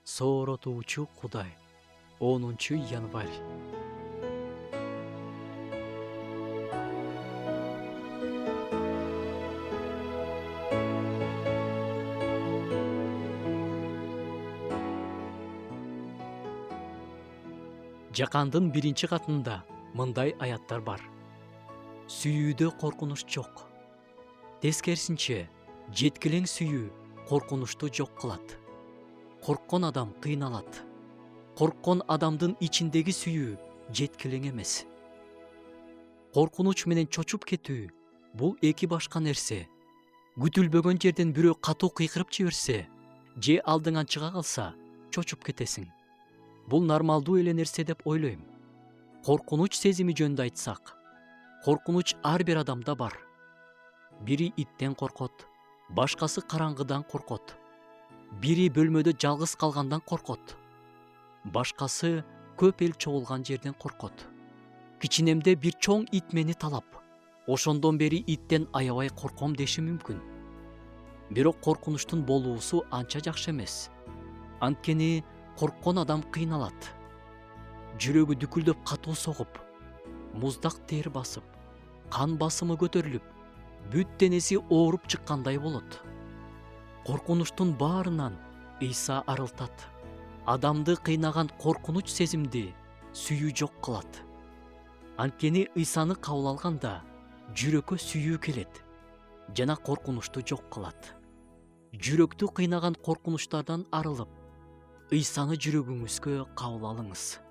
Сооротуучу Кудай. 10 январь. Жакандын 1-катында мындай аяттар бар. Сүйүүдө коркунуч жок. Тескерисинче, жеткилең сүйүү коркунучту жок кылат. Корккон адам кыйналат. Корккон адамдын ичиндеги сүйүү жеткилең эмес. Коркунуч менен чочуп кетүү бул эки башка нерсе. Күтүлбөгөн жерден бирөө катуу кыйкырып жиберсе, же алдыңан чыга калса, чочуп кетесиң. Бул нормалдуу эле нерсе деп ойлойм. Коркунуч сезими жөнүндө айтсак, коркунуч ар бир адамда бар. Бири иттен коркот, башкасы караңгыдан коркот. Бири бөлмөдө жалгыз калгандан коркот. Башкасы көп эл чогулган жерден коркот. Кичинемде бир чоң ит мени талап, ошондон бери иттен аябай корком деши мүмкүн. Бирок коркунучтун болуусу анча жакшы эмес. Анткени корккон адам кыйналат. Жүрөгү дүкүлдөп катуу согуп, муздак тер басып, кан басымы көтөрүлүп, бүт денеси ооруп чыккандай болот. Коркунучтун баарынан Ыйса арылтат. Адамды кыйнаган коркунуч сезимди сүйүү жок кылат. Анткени Ыйсаны кабыл алганда жүрөккө сүйүү келет жана коркунучту жок кылат. Жүрөктү кыйнаган коркунучтардан арылып, Ыйсаны жүрөгүңүзгө кабыл алыңыз.